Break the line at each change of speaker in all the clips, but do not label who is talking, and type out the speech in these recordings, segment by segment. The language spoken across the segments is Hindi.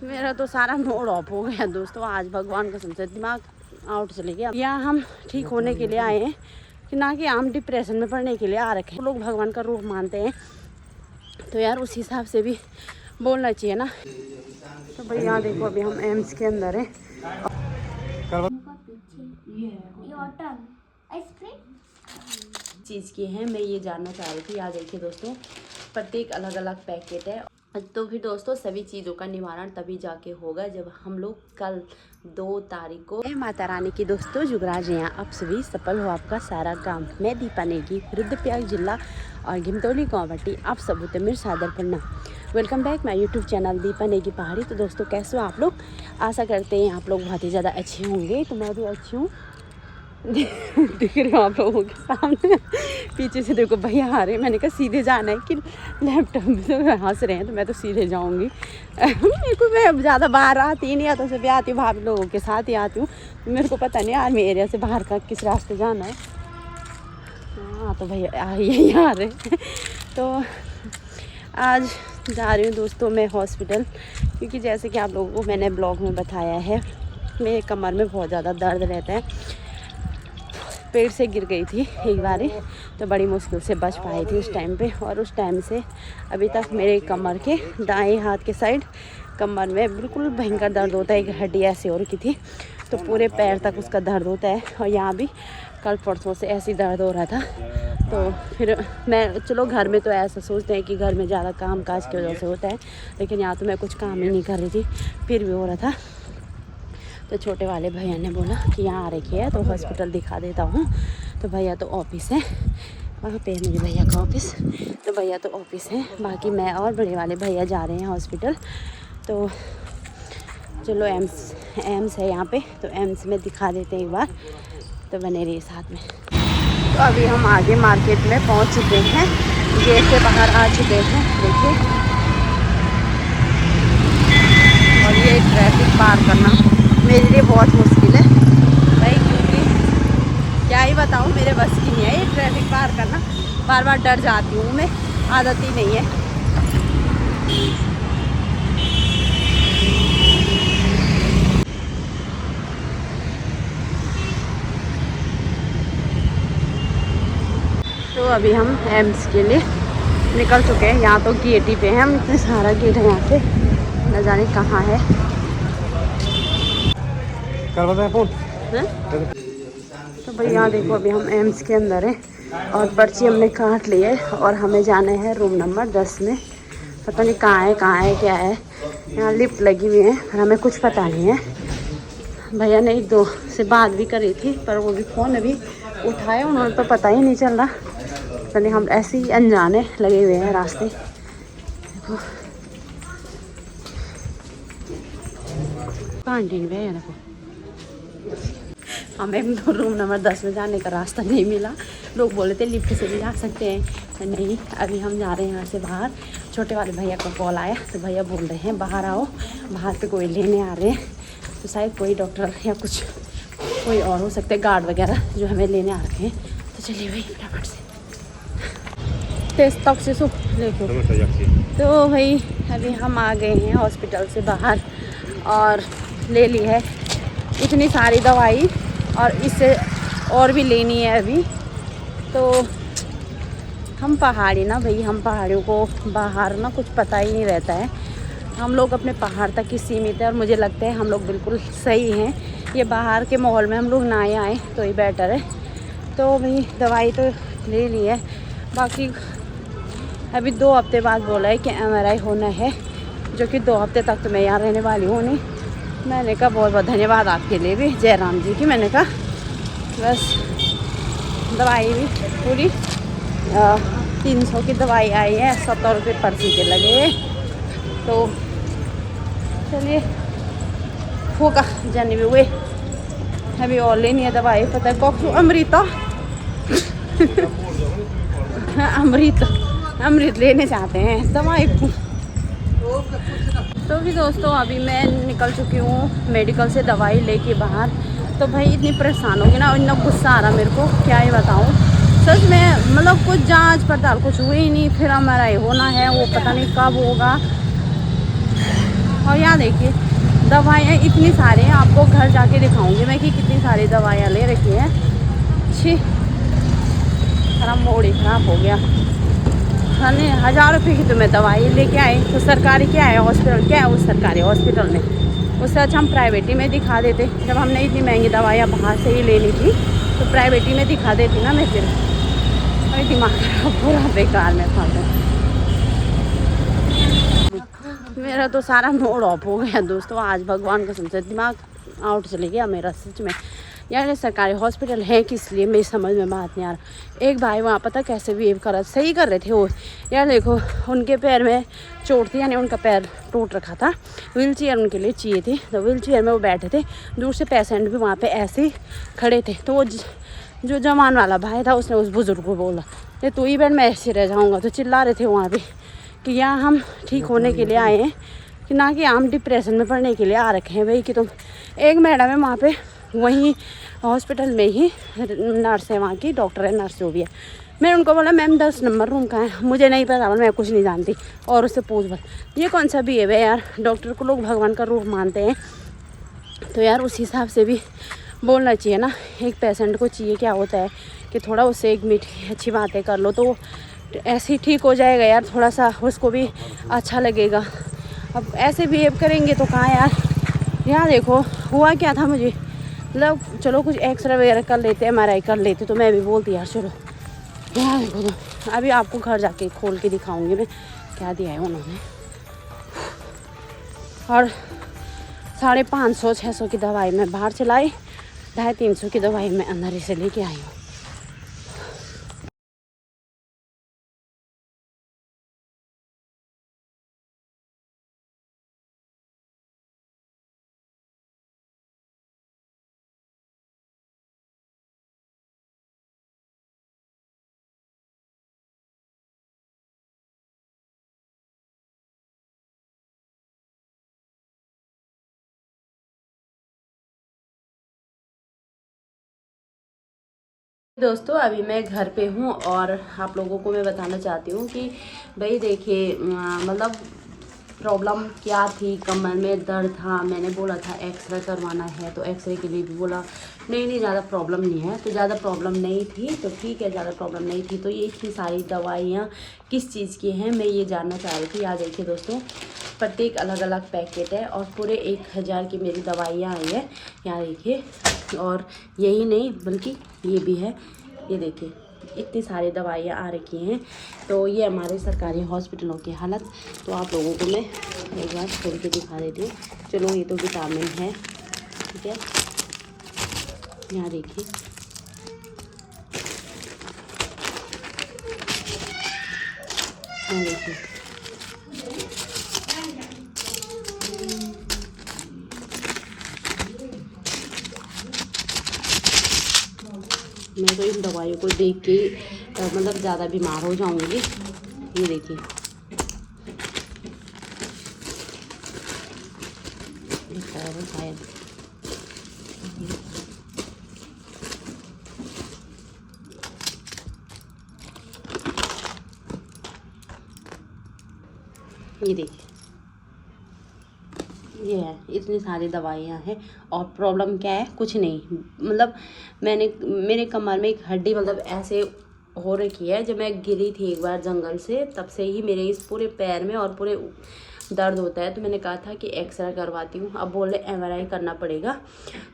मेरा तो सारा मूड ऑफ हो गया दोस्तों। आज भगवान कसम से दिमाग आउट चले गया। यहाँ हम ठीक होने के लिए आए हैं कि ना कि हम डिप्रेशन में पड़ने के लिए आ रखे हैं। लोग भगवान का रूप मानते हैं तो यार उस हिसाब से भी बोलना चाहिए ना। तो भाई यहाँ देखो अभी हम एम्स के अंदर हैं। चीज़ की है मैं ये जानना चाह रही थी। यहाँ देखिए दोस्तों प्रत्येक अलग अलग पैकेट है। तो फिर दोस्तों सभी चीज़ों का निवारण तभी जाके होगा जब हम लोग कल 2 तारीख को माता रानी की दोस्तों जुगराज यहाँ आप सभी सफल हो आपका सारा काम। मैं दीपा नेगी रुद्रप्रयाग जिला और घिमतौली गाँवटी आप सब मेरे सादर प्रणाम। Welcome back my YouTube channel Deepa Negi पहाड़ी। तो दोस्तों कैसे हो आप लोग? आशा करते हैं आप लोग बहुत ही ज़्यादा अच्छे होंगे। तो मैं भी अच्छी हूँ। दिख रहे हो आप लोगों के सामने पीछे से देखो भैया आ रहे हैं। मैंने कहा सीधे जाना है कि लैपटॉप में तो हंस रहे हैं तो मैं तो सीधे जाऊंगी। मेरे को मैं ज़्यादा बाहर आती ही नहीं आता, सभी आती हूँ भाभी लोगों के साथ ही आती हूँ। मेरे को पता नहीं आर्मी एरिया से बाहर का किस रास्ते जाना है। हाँ तो भैया यही आ रहे तो आज जा रही हूँ दोस्तों मैं हॉस्पिटल, क्योंकि जैसे कि आप लोगों को मैंने ब्लॉग में बताया है मेरे कमर में बहुत ज़्यादा दर्द रहता है। पेड़ से गिर गई थी एक बार तो बड़ी मुश्किल से बच पाई थी उस टाइम पे, और उस टाइम से अभी तक मेरे कमर के दाएं हाथ के साइड कमर में बिल्कुल भयंकर दर्द होता है। एक हड्डी ऐसी और की थी तो पूरे पैर तक उसका दर्द होता है। और यहाँ भी कल परसों से ऐसी दर्द हो रहा था। तो फिर मैं चलो घर में तो ऐसा सोचते हैं कि घर में ज़्यादा काम काज की वजह से होता है, लेकिन यहाँ तो मैं कुछ काम ही नहीं कर रही थी फिर भी हो रहा था। तो छोटे वाले भैया ने बोला कि यहाँ आ रखी है तो हॉस्पिटल दिखा देता हूँ। तो भैया तो ऑफिस है वहाँ पे, मेरे भैया का ऑफिस। तो भैया तो ऑफिस है, बाकी मैं और बड़े वाले भैया जा रहे हैं हॉस्पिटल। तो चलो एम्स है यहाँ पे, तो एम्स में दिखा देते हैं एक बार। तो बने रहिए साथ में। तो अभी हम आगे मार्केट में पहुँच चुके हैं, गेट से बाहर आ चुके हैं देखिए। और ये ट्रैफिक पार करना मेरे लिए बहुत मुश्किल है भाई, क्योंकि क्या ही बताऊँ मेरे बस की नहीं है ये ट्रैफिक पार करना। बार बार डर जाती हूँ मैं, आदत ही नहीं है। तो अभी हम एम्स के लिए निकल चुके हैं। यहाँ तो गेट ही पे हैं हम, इतने सारा गेट है यहाँ पे, न जाने कहाँ है। तो भाई यहाँ देखो अभी हम एम्स के अंदर हैं और पर्ची हमने काट ली है और हमें जाना है रूम नंबर 10 में। पता नहीं कहाँ है क्या है। यहाँ लिफ्ट लगी हुई है पर हमें कुछ पता नहीं है। भैया ने 1-2 से बात भी करी थी पर वो भी फ़ोन अभी उठाए उन्होंने, तो पता ही नहीं चल रहा। पता नहीं हम ऐसे ही अनजाने लगे हुए हैं रास्ते। देखो कैंटीन में है देखो। हमें तो रूम नंबर 10 में जाने का रास्ता नहीं मिला। लोग बोले थे लिफ्ट से भी जा सकते हैं, तो नहीं अभी हम जा रहे हैं यहाँ से बाहर। छोटे वाले भैया का कॉल आया तो भैया बोल रहे हैं बाहर आओ, बाहर पे कोई लेने आ रहे हैं। तो शायद कोई डॉक्टर या कुछ कोई और हो सकते हैं, गार्ड वगैरह जो हमें लेने आ रखे हैं। तो चलिए भाई फटाफट से टेस्ट तक से सो देखो। तो भाई अभी हम आ गए हैं हॉस्पिटल से बाहर और ले ली है इतनी सारी दवाई और इससे और भी लेनी है अभी। तो हम पहाड़ी ना भाई, हम पहाड़ियों को बाहर ना कुछ पता ही नहीं रहता है। हम लोग अपने पहाड़ तक ही सीमित है और मुझे लगता है हम लोग बिल्कुल सही हैं। ये बाहर के माहौल में हम लोग ना आए तो ही बेटर है। तो भाई दवाई तो ले ली है, बाकी अभी 2 हफ्ते बाद बोला है कि MRI होना है, जो कि 2 हफ्ते तक तो मैं यहाँ रहने वाली हूँ नहीं। मैंने कहा बहुत बहुत धन्यवाद आपके लिए भी जयराम जी की। मैंने कहा बस दवाई भी पूरी 300 की दवाई आई है, 70 रुपये पर्ची के लगे। तो चलिए होगा जाने भी हुए। अभी और लेनी है दवाई, पता है कॉक्सू अमृता अमृत लेने चाहते हैं दवाई को। तो भी दोस्तों अभी मैं निकल चुकी हूँ मेडिकल से दवाई लेके बाहर। तो भाई इतनी परेशान होगी ना, इतना गुस्सा आ रहा मेरे को क्या ही बताऊँ सच में। मतलब कुछ जांच पड़ताल कुछ हुई ही नहीं, फिर MRI होना है वो पता नहीं कब होगा। और यहाँ देखिए दवाइयाँ इतनी सारी हैं, आपको घर जाके दिखाऊंगी मैं कि कितनी सारी दवाइयाँ ले रखी हैं। छी, खराब मूड ही खराब हो गया। हाँ, 1000 रुपये की तो मैं दवाई लेके आई, तो सरकारी क्या है हॉस्पिटल, क्या है उस सरकारी हॉस्पिटल में, उससे अच्छा हम प्राइवेट ही में दिखा देते। जब हमने इतनी महंगी दवाइयाँ बाहर से ही लेनी थी तो प्राइवेट ही में दिखा देती ना मैं। फिर अरे दिमाग खराब पूरा बेकार में था। मेरा तो सारा मूड ऑफ हो गया दोस्तों आज, भगवान कसम से दिमाग आउट चले गया मेरा सच में। यार ये सरकारी हॉस्पिटल है किस लिए, मेरी समझ में बात नहीं आ रहा। एक भाई वहाँ पता कैसे बिहेव कर रहा, सही कर रहे थे वो। यार देखो उनके पैर में चोट थी, यानी उनका पैर टूट रखा था, व्हील चेयर उनके लिए चाहिए थी, तो व्हील चेयर में वो बैठे थे। दूर से पेशेंट भी वहाँ पे ऐसे ही खड़े थे, तो वो जो जवान वाला भाई था उसने उस बुज़ुर्ग को बोला ये तू ही बैठ, मैं ऐसे रह जाऊँगा। तो चिल्ला रहे थे वहाँ पर कि यहाँ हम ठीक होने के लिए आए हैं, कि ना कि हम डिप्रेशन में पढ़ने के लिए आ रखे हैं भाई। कि तुम एक मैडम है वहाँ पे, वहीं हॉस्पिटल में ही नर्स है, वहाँ की डॉक्टर है, नर्स जो भी है। मैंने उनको बोला मैम 10 नंबर रूम का है, मुझे नहीं पता, मैं कुछ नहीं जानती, और उससे पूछ बस। ये कौन सा बिहेव है यार, डॉक्टर को लोग भगवान का रूप मानते हैं, तो यार उस हिसाब से भी बोलना चाहिए ना। एक पेशेंट को चाहिए क्या होता है कि थोड़ा उससे एक मीठी अच्छी बातें कर लो तो ऐसे ही ठीक हो जाएगा यार, थोड़ा सा उसको भी अच्छा लगेगा। अब ऐसे बिहेव करेंगे तो कहाँ यार। यहाँ देखो हुआ क्या था मुझे, मतलब चलो कुछ एक्सरे वगैरह कर लेते, MRI कर लेते, तो मैं भी बोलती यार चलो। यहाँ देखो तो अभी आपको घर जाके खोल के दिखाऊंगी मैं क्या दिया है उन्होंने। और 550-600 की दवाई मैं बाहर से लाई, 250-300 की दवाई मैं अंदर ही से लेके आई हूँ। दोस्तों अभी मैं घर पे हूँ और आप लोगों को मैं बताना चाहती हूँ कि भाई देखिए मतलब प्रॉब्लम क्या थी, कमर में दर्द था, मैंने बोला था एक्सरे करवाना है, तो एक्सरे के लिए भी बोला नहीं ज़्यादा प्रॉब्लम नहीं है, तो ज़्यादा प्रॉब्लम नहीं थी तो ठीक है, ज़्यादा प्रॉब्लम नहीं थी। तो ये इतनी सारी दवाइयाँ किस चीज़ की हैं मैं ये जानना चाह रही थी। यहाँ देखिए दोस्तों प्रत्येक अलग अलग पैकेट है और पूरे 1000 की मेरी दवाइयाँ आई है, यहाँ देखिए। और यही नहीं बल्कि ये भी है, ये देखिए इतनी सारी दवाइयाँ आ रखी हैं। तो ये हमारे सरकारी हॉस्पिटलों की हालत, तो आप लोगों को मैं एक बार खोल के दिखा देती हूँ। चलो ये तो विटामिन है, ठीक है, यहाँ देखिए यहाँ देखिए मैं तो इन दवाइयों को देख के मतलब ज़्यादा बीमार हो जाऊंगी। ये देखिए शायद ये देखिए ये है, इतनी सारी दवाइयाँ हैं। और प्रॉब्लम क्या है, कुछ नहीं, मतलब मेरे कमर में एक हड्डी मतलब ऐसे हो रखी है। जब मैं गिरी थी एक बार जंगल से, तब से ही मेरे इस पूरे पैर में और पूरे दर्द होता है। तो मैंने कहा था कि एक्सरे करवाती हूँ, अब बोले MRI करना पड़ेगा।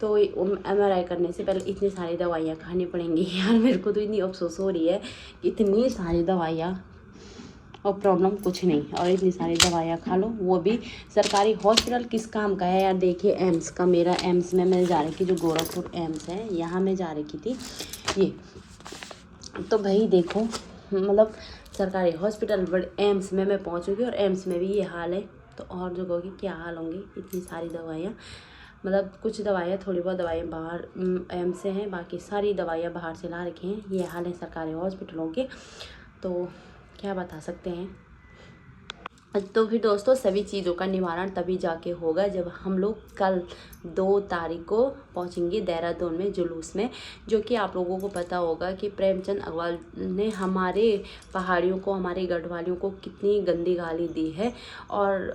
तो MRI करने से पहले इतनी सारी दवाइयाँ खानी पड़ेंगी। यार मेरे को तो इतनी अफसोस हो रही है, इतनी सारी दवाइयाँ और प्रॉब्लम कुछ नहीं, और इतनी सारी दवाइयाँ खा लो, वो भी सरकारी हॉस्पिटल किस काम का है यार। देखिए एम्स का, मेरा एम्स में मैं जा रही थी, जो गोरखपुर एम्स है यहाँ मैं जा रही थी ये। तो भाई देखो मतलब सरकारी हॉस्पिटल बड़े एम्स में मैं पहुँचूँगी और एम्स में भी ये हाल है, तो और जगहों की क्या हाल होंगी। इतनी सारी दवाइयाँ, मतलब कुछ दवाइयाँ थोड़ी बहुत दवाइयाँ बाहर एम्स से हैं, बाकी सारी दवाइयाँ बाहर से ला रखी हैं। ये हाल है सरकारी हॉस्पिटलों के, तो क्या बता सकते हैं। तो फिर दोस्तों सभी चीज़ों का निवारण तभी जाके होगा जब हम लोग कल 2 तारीख को पहुंचेंगे देहरादून में जुलूस में। जो कि आप लोगों को पता होगा कि प्रेमचंद अग्रवाल ने हमारे पहाड़ियों को, हमारे गढ़वालियों को कितनी गंदी गाली दी है। और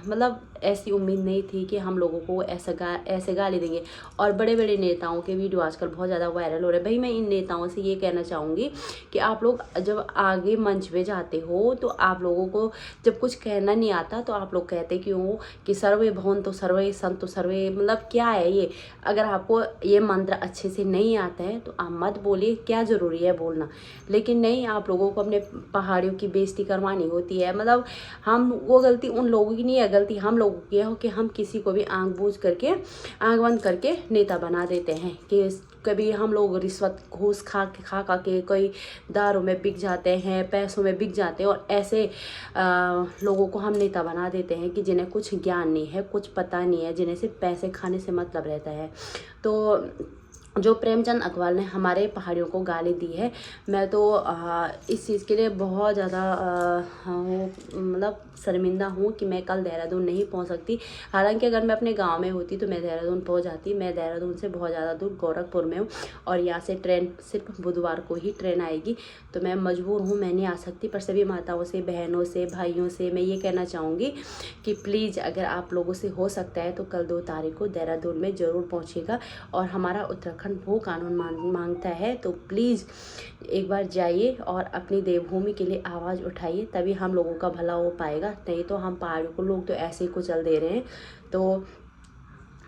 मतलब ऐसी उम्मीद नहीं थी कि हम लोगों को ऐसे गाली देंगे। और बड़े बड़े नेताओं के वीडियो आजकल बहुत ज़्यादा वायरल हो रहे हैं। भाई मैं इन नेताओं से ये कहना चाहूँगी कि आप लोग जब आगे मंच पे जाते हो तो आप लोगों को जब कुछ कहना नहीं आता तो आप लोग कहते क्यों कि सर्वे भवन्तु सर्वे सन्तु सर्वे, मतलब क्या है ये। अगर आपको ये मंत्र अच्छे से नहीं आता है तो आप मत बोलिए, क्या ज़रूरी है बोलना। लेकिन नहीं, आप लोगों को अपने पहाड़ियों की बेइज्जती करवानी होती है। मतलब हम, वो गलती उन लोगों की नहीं है, गलती हम लोगों की है कि हम किसी को भी आंख बंद करके नेता बना देते हैं। कि कभी हम लोग रिश्वत घूस खा के कोई दारू में बिक जाते हैं, पैसों में बिक जाते हैं। और ऐसे लोगों को हम नेता बना देते हैं कि जिन्हें कुछ ज्ञान नहीं है, कुछ पता नहीं है, जिन्हें सिर्फ पैसे खाने से मतलब रहता है। तो जो प्रेमचंद अग्रवाल ने हमारे पहाड़ियों को गाली दी है, मैं तो इस चीज़ के लिए बहुत ज़्यादा मतलब शर्मिंदा हूँ कि मैं कल देहरादून नहीं पहुँच सकती। हालांकि अगर मैं अपने गांव में होती तो मैं देहरादून पहुँच जाती। मैं देहरादून से बहुत ज़्यादा दूर गोरखपुर में हूँ और यहाँ से ट्रेन सिर्फ बुधवार को ही ट्रेन आएगी। तो मैं मजबूर हूँ, मैं नहीं आ सकती। पर सभी माताओं से, बहनों से, भाइयों से मैं ये कहना चाहूँगी कि प्लीज़ अगर आप लोगों से हो सकता है तो कल 2 तारीख को देहरादून में ज़रूर पहुँचेगा। और हमारा उत्तराखंड वो कानून मांगता है तो प्लीज़ एक बार जाइए और अपनी देवभूमि के लिए आवाज़ उठाइए, तभी हम लोगों का भला हो पाएगा। नहीं तो हम पहाड़ों को लोग तो ऐसे ही कुचल दे रहे हैं। तो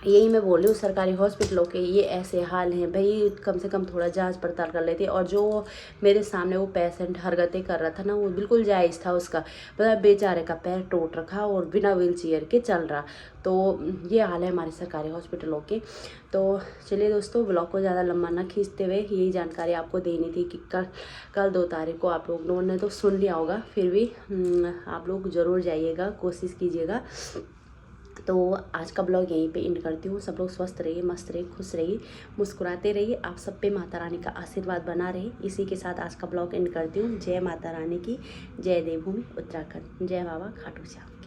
यही मैं बोल रही हूँ, सरकारी हॉस्पिटलों के ये ऐसे हाल हैं। भाई कम से कम थोड़ा जांच पड़ताल कर लेते। और जो मेरे सामने वो पेशेंट हरकतें कर रहा था ना, वो बिल्कुल जायज़ था उसका। मतलब बेचारे का पैर टूट रखा और बिना व्हील चेयर के चल रहा। तो ये हाल है हमारे सरकारी हॉस्पिटलों के। तो चलिए दोस्तों, ब्लॉग को ज़्यादा लंबा ना खींचते हुए यही जानकारी आपको देनी थी कि कल 2 तारीख को आप लोगों ने तो सुन लिया होगा, फिर भी आप लोग ज़रूर जाइएगा, कोशिश कीजिएगा। तो आज का ब्लॉग यहीं पे एंड करती हूँ। सब लोग स्वस्थ रहिए, मस्त रहिए, खुश रहिए, मुस्कुराते रहिए। आप सब पे माता रानी का आशीर्वाद बना रहे। इसी के साथ आज का ब्लॉग एंड करती हूँ। जय माता रानी की, जय देवभूमि उत्तराखंड, जय बाबा खाटू श्याम।